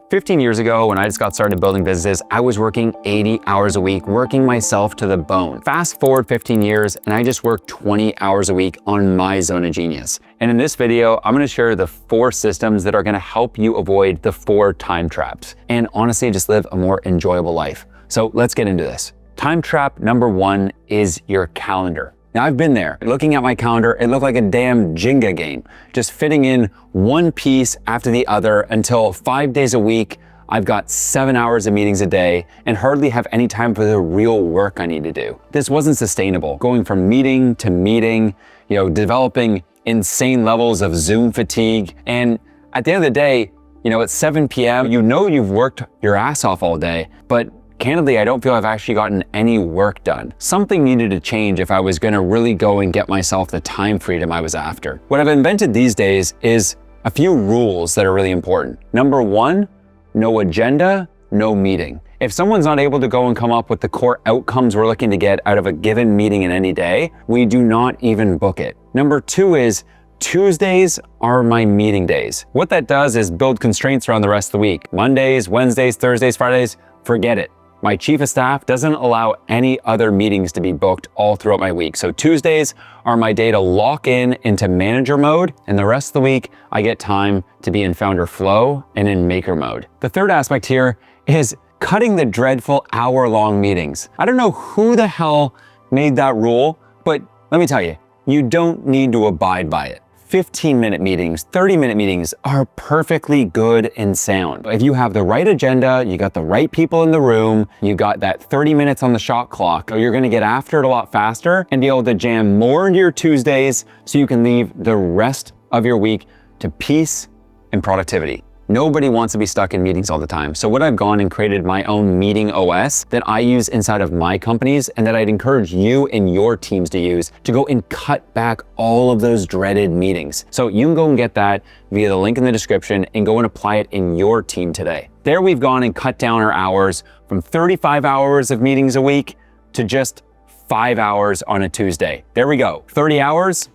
15 years ago, when I just got started building businesses, I was working 80 hours a week, working myself to the bone. Fast forward 15 years, and I just work 20 hours a week on my zone of genius. And in this video, I'm gonna share the 4 systems that are gonna help you avoid the 4 time traps, and honestly, just live a more enjoyable life. So let's get into this. Time trap number 1 is your calendar. Now, I've been there. Looking at my calendar, it looked like a damn Jenga game, just fitting in one piece after the other until 5 days a week, I've got 7 hours of meetings a day and hardly have any time for the real work I need to do. This wasn't sustainable. Going from meeting to meeting, developing insane levels of Zoom fatigue. And at the end of the day, at 7 p.m., you've worked your ass off all day, but candidly, I don't feel I've actually gotten any work done. Something needed to change if I was gonna really go and get myself the time freedom I was after. What I've invented these days is a few rules that are really important. Number 1, no agenda, no meeting. If someone's not able to go and come up with the core outcomes we're looking to get out of a given meeting in any day, we do not even book it. Number 2 is Tuesdays are my meeting days. What that does is build constraints around the rest of the week. Mondays, Wednesdays, Thursdays, Fridays, forget it. My chief of staff doesn't allow any other meetings to be booked all throughout my week. So Tuesdays are my day to lock into manager mode, and the rest of the week, I get time to be in founder flow and in maker mode. The third aspect here is cutting the dreadful hour-long meetings. I don't know who the hell made that rule, but let me tell you, you don't need to abide by it. 15-minute meetings, 30-minute meetings are perfectly good and sound. If you have the right agenda, you got the right people in the room, you got that 30 minutes on the shot clock, you're gonna get after it a lot faster and be able to jam more into your Tuesdays so you can leave the rest of your week to peace and productivity. Nobody wants to be stuck in meetings all the time. So what I've gone and created my own meeting OS that I use inside of my companies and that I'd encourage you and your teams to use to go and cut back all of those dreaded meetings. So you can go and get that via the link in the description and go and apply it in your team today. There we've gone and cut down our hours from 35 hours of meetings a week to just 5 hours on a Tuesday. There we go, 30 hours,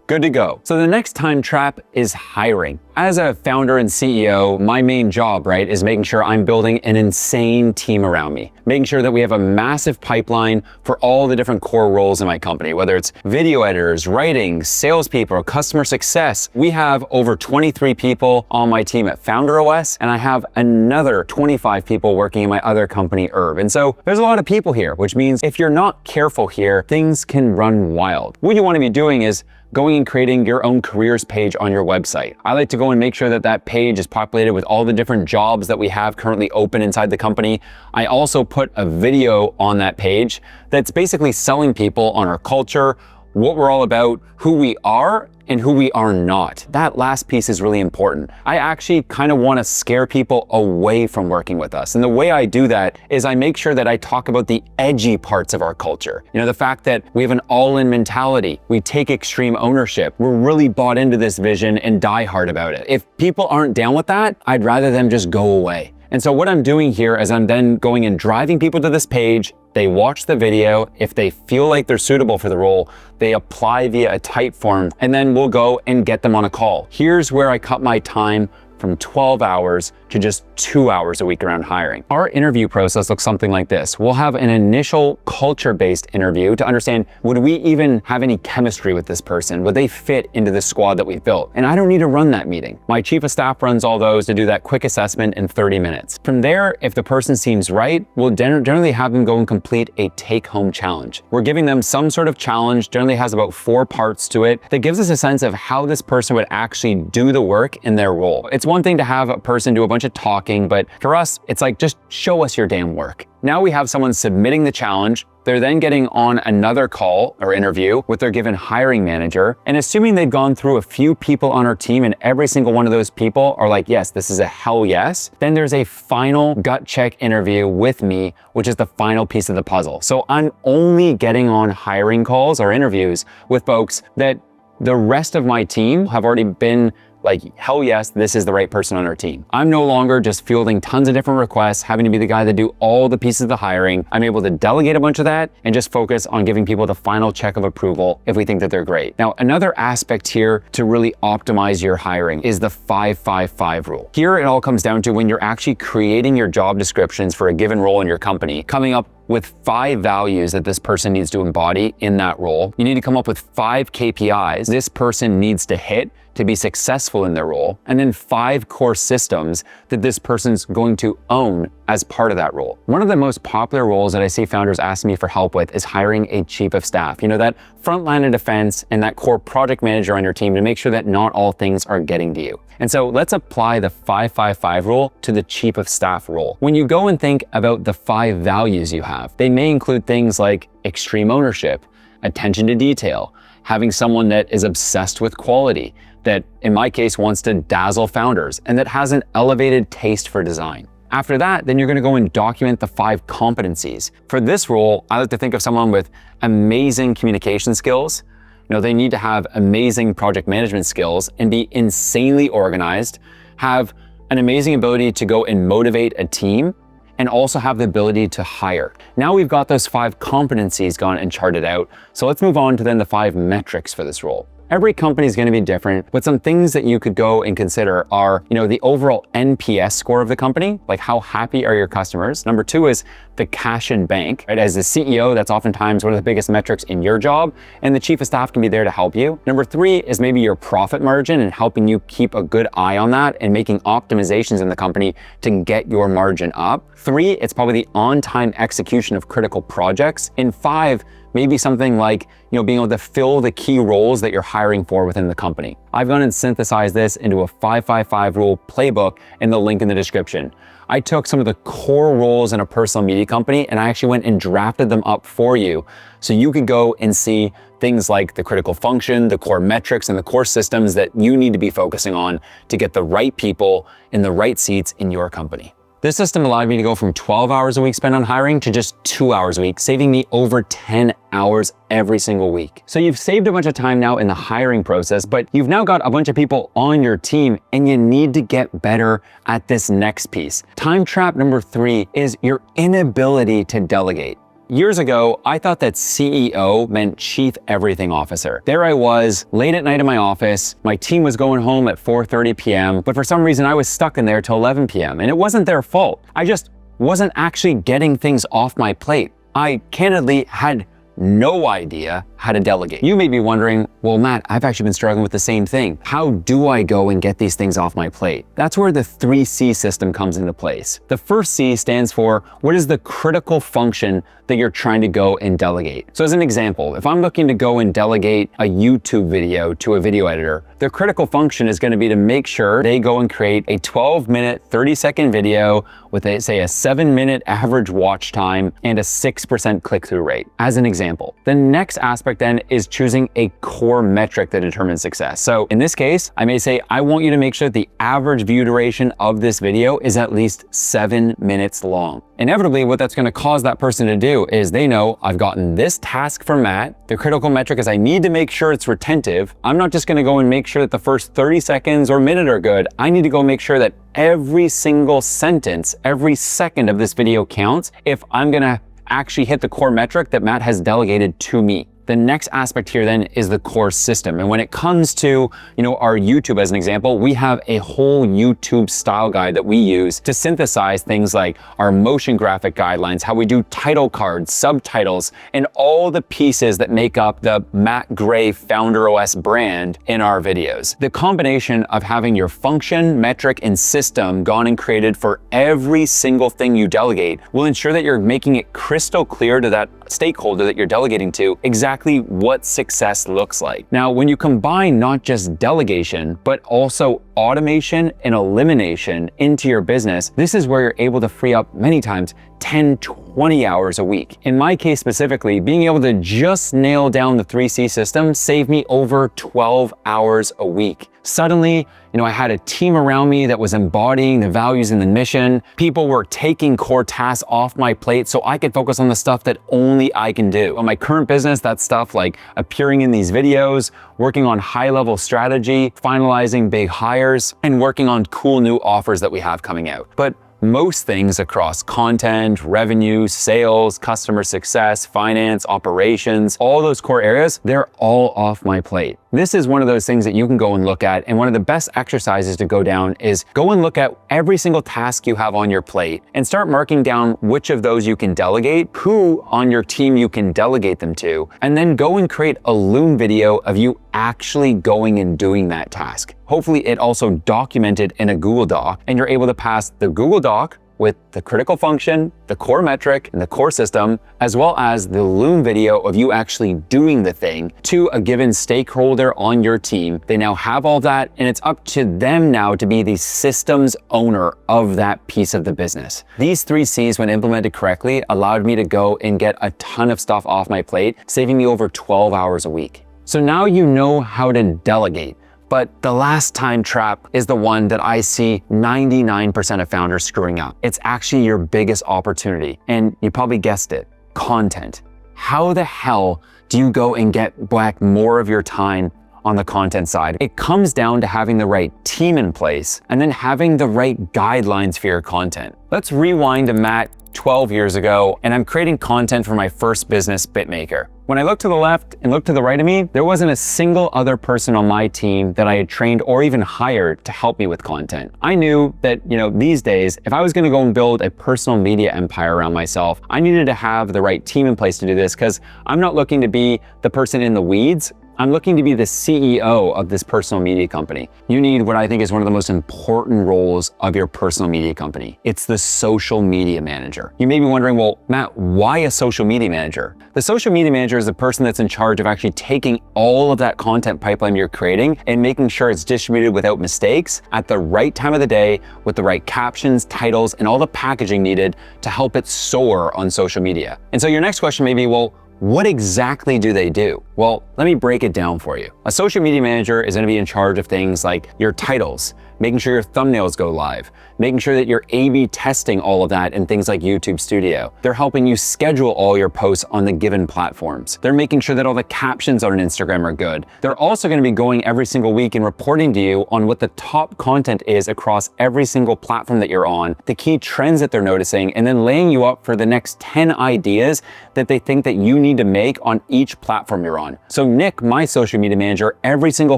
good to go. So the next time trap is hiring. As a founder and CEO, my main job, is making sure I'm building an insane team around me, making sure that we have a massive pipeline for all the different core roles in my company, whether it's video editors, writing, salespeople, customer success. We have over 23 people on my team at Founder OS, and I have another 25 people working in my other company, Herb. And so there's a lot of people here, which means if you're not careful here, things can run wild. What you want to be doing is going and creating your own careers page on your website. I like to go and make sure that that page is populated with all the different jobs that we have currently open inside the company. I also put a video on that page that's basically selling people on our culture, what we're all about, who we are, and who we are not. That last piece is really important. I actually kind of want to scare people away from working with us. And the way I do that is I make sure that I talk about the edgy parts of our culture. The fact that we have an all-in mentality. We take extreme ownership. We're really bought into this vision and die hard about it. If people aren't down with that, I'd rather them just go away. And so what I'm doing here is I'm then going and driving people to this page. They watch the video. If they feel like they're suitable for the role, they apply via a type form, and then we'll go and get them on a call. Here's where I cut my time from 12 hours to just 2 hours a week around hiring. Our interview process looks something like this. We'll have an initial culture-based interview to understand, would we even have any chemistry with this person? Would they fit into the squad that we've built? And I don't need to run that meeting. My chief of staff runs all those to do that quick assessment in 30 minutes. From there, if the person seems right, we'll generally have them go and complete a take-home challenge. We're giving them some sort of challenge, generally has about 4 parts to it, that gives us a sense of how this person would actually do the work in their role. It's one thing to have a person do a bunch of talking, but for us, it's like, just show us your damn work. Now we have someone submitting the challenge. They're then getting on another call or interview with their given hiring manager. And assuming they've gone through a few people on our team and every single one of those people are like, yes, this is a hell yes, then there's a final gut check interview with me, which is the final piece of the puzzle. So I'm only getting on hiring calls or interviews with folks that the rest of my team have already been like, hell yes, this is the right person on our team. I'm no longer just fielding tons of different requests, having to be the guy that do all the pieces of the hiring. I'm able to delegate a bunch of that and just focus on giving people the final check of approval if we think that they're great. Now, another aspect here to really optimize your hiring is the 5-5-5 rule. Here, it all comes down to when you're actually creating your job descriptions for a given role in your company, coming up with 5 values that this person needs to embody in that role. You need to come up with 5 KPIs this person needs to hit to be successful in their role, and then 5 core systems that this person's going to own as part of that role. One of the most popular roles that I see founders asking me for help with is hiring a chief of staff. You know, that front line of defense and that core project manager on your team to make sure that not all things are getting to you. And so let's apply the 5-5-5 rule to the chief of staff role. When you go and think about the 5 values you have, they may include things like extreme ownership, attention to detail, having someone that is obsessed with quality, that in my case wants to dazzle founders, and that has an elevated taste for design. After that, then you're gonna go and document the 5 competencies. For this role, I like to think of someone with amazing communication skills. You know, they need to have amazing project management skills and be insanely organized, have an amazing ability to go and motivate a team, and also have the ability to hire. Now we've got those 5 competencies gone and charted out. So let's move on to then the 5 metrics for this role. Every company is going to be different, but some things that you could go and consider are, you know, the overall NPS score of the company, like how happy are your customers? Number 2 is the cash in bank, right? As the CEO, that's oftentimes one of the biggest metrics in your job, and the chief of staff can be there to help you. Number 3 is maybe your profit margin and helping you keep a good eye on that and making optimizations in the company to get your margin up. 3, it's probably the on-time execution of critical projects. And 5, maybe something like, you know, being able to fill the key roles that you're hiring for within the company. I've gone and synthesized this into a 5-5-5 rule playbook in the link in the description. I took some of the core roles in a personal media company and I actually went and drafted them up for you. So you could go and see things like the critical function, the core metrics, and the core systems that you need to be focusing on to get the right people in the right seats in your company. This system allowed me to go from 12 hours a week spent on hiring to just 2 hours a week, saving me over 10 hours every single week. So you've saved a bunch of time now in the hiring process, but you've now got a bunch of people on your team and you need to get better at this next piece. Time trap number 3 is your inability to delegate. Years ago, I thought that CEO meant Chief Everything Officer. There I was, late at night in my office, my team was going home at 4:30 p.m., but for some reason I was stuck in there till 11 p.m. and it wasn't their fault. I just wasn't actually getting things off my plate. I candidly had no idea how to delegate. You may be wondering, well, Matt, I've actually been struggling with the same thing. How do I go and get these things off my plate? That's where the 3C system comes into place. The first C stands for what is the critical function that you're trying to go and delegate. So as an example, if I'm looking to go and delegate a YouTube video to a video editor, their critical function is going to be to make sure they go and create a 12-minute, 30-second video with a 7-minute average watch time and a 6% click-through rate, as an example. The next aspect then is choosing a core metric that determines success. So in this case, I may say, I want you to make sure that the average view duration of this video is at least 7 minutes long. Inevitably, what that's going to cause that person to do is they know I've gotten this task from Matt. The critical metric is I need to make sure it's retentive. I'm not just going to go and make sure that the first 30 seconds or minute are good. I need to go make sure that every single sentence, every second of this video counts if I'm going to actually hit the core metric that Matt has delegated to me. The next aspect here then is the core system. And when it comes to, our YouTube as an example, we have a whole YouTube style guide that we use to synthesize things like our motion graphic guidelines, how we do title cards, subtitles, and all the pieces that make up the Matt Gray Founder OS brand in our videos. The combination of having your function, metric, and system gone and created for every single thing you delegate will ensure that you're making it crystal clear to that stakeholder that you're delegating to exactly what success looks like. Now, when you combine not just delegation, but also automation and elimination into your business, this is where you're able to free up many times 10, 20 hours a week. In my case specifically, being able to just nail down the 3C system saved me over 12 hours a week. Suddenly, I had a team around me that was embodying the values and the mission. People were taking core tasks off my plate so I could focus on the stuff that only I can do. On my current business, that's stuff like appearing in these videos, working on high-level strategy, finalizing big hires, and working on cool new offers that we have coming out. But most things across content, revenue, sales, customer success, finance, operations, all those core areas, they're all off my plate. This is one of those things that you can go and look at, and one of the best exercises to go down is go and look at every single task you have on your plate and start marking down which of those you can delegate, who on your team you can delegate them to, and then go and create a Loom video of you actually going and doing that task. Hopefully it also documented in a Google Doc, and you're able to pass the Google Doc with the critical function, the core metric, and the core system, as well as the Loom video of you actually doing the thing to a given stakeholder on your team. They now have all that, and it's up to them now to be the systems owner of that piece of the business. These 3 C's, when implemented correctly, allowed me to go and get a ton of stuff off my plate, saving me over 12 hours a week. So now you know how to delegate. But the last time trap is the one that I see 99% of founders screwing up. It's actually your biggest opportunity. And you probably guessed it, content. How the hell do you go and get back more of your time on the content side? It comes down to having the right team in place and then having the right guidelines for your content. Let's rewind to Matt 12 years ago, and I'm creating content for my first business, BitMaker. When I looked to the left and looked to the right of me, there wasn't a single other person on my team that I had trained or even hired to help me with content. I knew that, these days, if I was gonna go and build a personal media empire around myself, I needed to have the right team in place to do this, because I'm not looking to be the person in the weeds. I'm looking to be the CEO of this personal media company. You need what I think is one of the most important roles of your personal media company. It's the social media manager. You may be wondering, well, Matt, why a social media manager? The social media manager is the person that's in charge of actually taking all of that content pipeline you're creating and making sure it's distributed without mistakes at the right time of the day with the right captions, titles, and all the packaging needed to help it soar on social media. And so your next question may be, well, what exactly do they do? Well, let me break it down for you. A social media manager is going to be in charge of things like your titles, making sure your thumbnails go live, making sure that you're A/B testing all of that in things like YouTube Studio. They're helping you schedule all your posts on the given platforms. They're making sure that all the captions on Instagram are good. They're also going to be going every single week and reporting to you on what the top content is across every single platform that you're on, the key trends that they're noticing, and then laying you up for the next 10 ideas that they think that you need to make on each platform you're on. So Nick, my social media manager, every single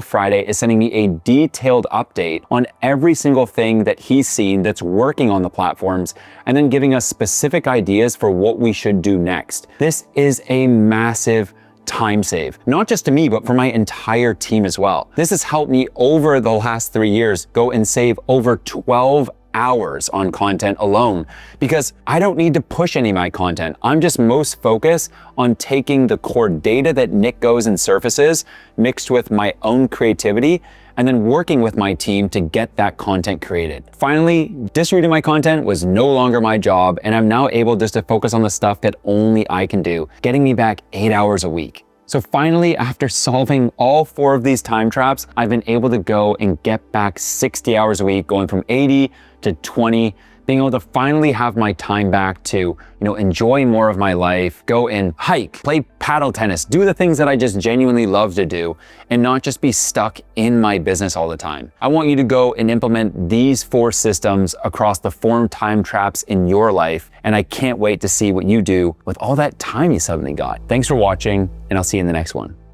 Friday is sending me a detailed update on every single thing that he's seen that's working on the platforms, and then giving us specific ideas for what we should do next. This is a massive time save, not just to me, but for my entire team as well. This has helped me over the last 3 years go and save over 12 hours on content alone, because I don't need to push any of my content. I'm just most focused on taking the core data that Nick goes and surfaces, mixed with my own creativity, and then working with my team to get that content created. Finally, distributing my content was no longer my job, and I'm now able just to focus on the stuff that only I can do, getting me back 8 hours a week. So finally, after solving all 4 of these time traps, I've been able to go and get back 60 hours a week, going from 80 to 20, being able to finally have my time back to, enjoy more of my life, go and hike, play paddle tennis, do the things that I just genuinely love to do, and not just be stuck in my business all the time. I want you to go and implement these 4 systems across the 4 time traps in your life, and I can't wait to see what you do with all that time you suddenly got. Thanks for watching, and I'll see you in the next one.